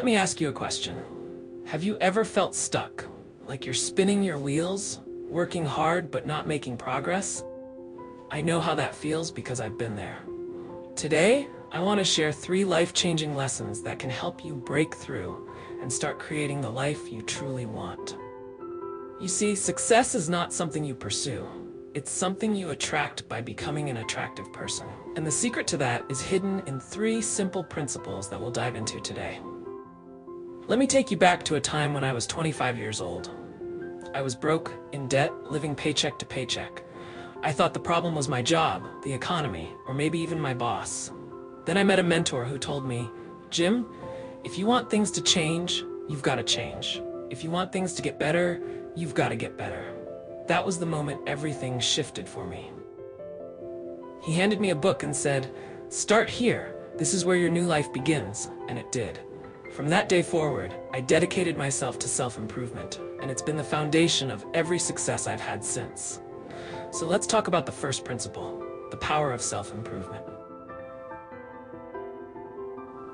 me ask you a question. Have you ever felt stuck? Like you're spinning your wheels, working hard but not making progress? I know how that feels because I've been there. Today, I want to share 3 life-changing lessons that can help you break through and start creating the life you truly want. You see, success is not something you pursue. It's something you attract by becoming an attractive person. And the secret to that is hidden in 3 simple principles that we'll dive into today. Let me take you back to a time when I was 25 years old. I was broke, in debt, living paycheck to paycheck. I thought the problem was my job, the economy, or maybe even my boss. Then I met a mentor who told me, "Jim, if you want things to change, you've got to change. If you want things to get better, you've got to get better." That was the moment everything shifted for me. He handed me a book and said, "Start here. This is where your new life begins," and it did. From that day forward, I dedicated myself to self-improvement, and it's been the foundation of every success I've had since. So let's talk about the first principle, the power of self-improvement.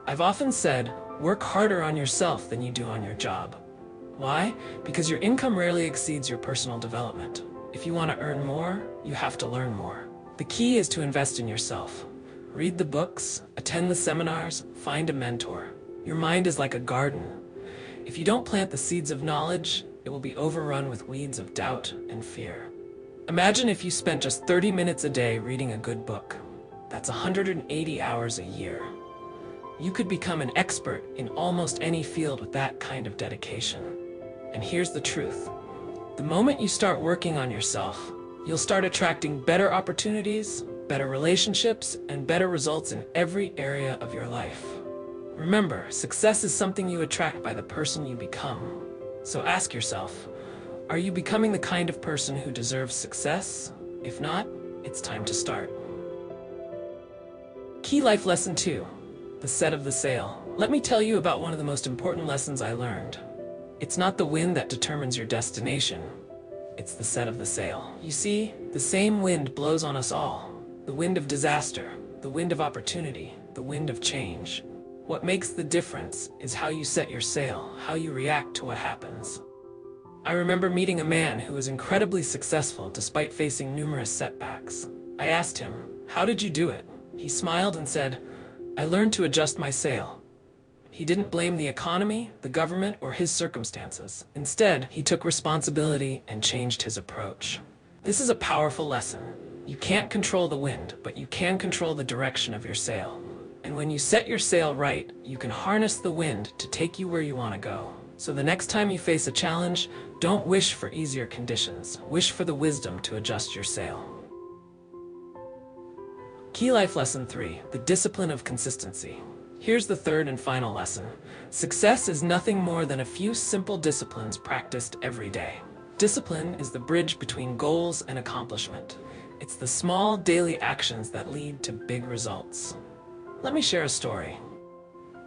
I've often said, work harder on yourself than you do on your job. Why? Because your income rarely exceeds your personal development. If you want to earn more, you have to learn more. The key is to invest in yourself. Read the books, attend the seminars, find a mentor. Your mind is like a garden. If you don't plant the seeds of knowledge, it will be overrun with weeds of doubt and fear. Imagine if you spent just 30 minutes a day reading a good book. That's 180 hours a year. You could become an expert in almost any field with that kind of dedication. And here's the truth. The moment you start working on yourself, you'll start attracting better opportunities, better relationships, and better results in every area of your life. Remember, success is something you attract by the person you become. So ask yourself, are you becoming the kind of person who deserves success? If not, it's time to start. Key life lesson 2, the set of the sail. Let me tell you about one of the most important lessons I learned. It's not the wind that determines your destination. It's the set of the sail. You see, the same wind blows on us all. The wind of disaster, the wind of opportunity, the wind of change. What makes the difference is how you set your sail, how you react to what happens. I remember meeting a man who was incredibly successful despite facing numerous setbacks. I asked him, "How did you do it?" He smiled and said, "I learned to adjust my sail." He didn't blame the economy, the government, or his circumstances. Instead, he took responsibility and changed his approach. This is a powerful lesson. You can't control the wind, but you can control the direction of your sail. And when you set your sail right, you can harness the wind to take you where you want to go. So the next time you face a challenge, don't wish for easier conditions. Wish for the wisdom to adjust your sail. Key life lesson 3, the discipline of consistency. Here's the third and final lesson. Success is nothing more than a few simple disciplines practiced every day. Discipline is the bridge between goals and accomplishment. It's the small daily actions that lead to big results. Let me share a story.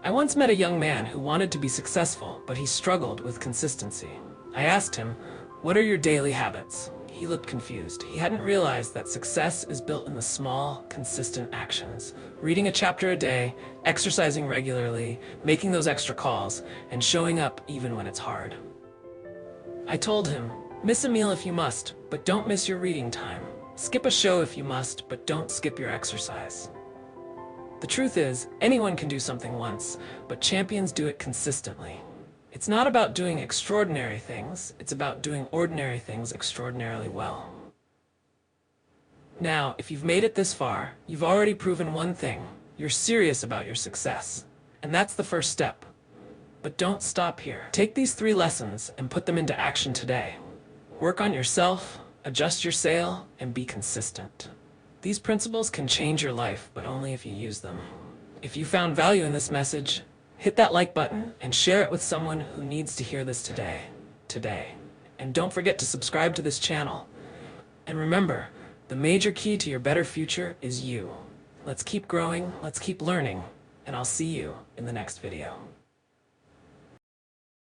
I once met a young man who wanted to be successful, but he struggled with consistency. I asked him, "What are your daily habits?" He looked confused. He hadn't realized that success is built in the small, consistent actions. Reading a chapter a day, exercising regularly, making those extra calls, and showing up even when it's hard. I told him, "Miss a meal if you must, but don't miss your reading time. Skip a show if you must, but don't skip your exercise." The truth is, anyone can do something once, but champions do it consistently. It's not about doing extraordinary things, it's about doing ordinary things extraordinarily well. Now, if you've made it this far, you've already proven one thing. You're serious about your success. And that's the first step. But don't stop here. Take these 3 lessons and put them into action today. Work on yourself, adjust your sail, and be consistent. These principles can change your life, but only if you use them. If you found value in this message, hit that like button and share it with someone who needs to hear this today. And don't forget to subscribe to this channel. And remember, the major key to your better future is you. Let's keep growing, let's keep learning, and I'll see you in the next video.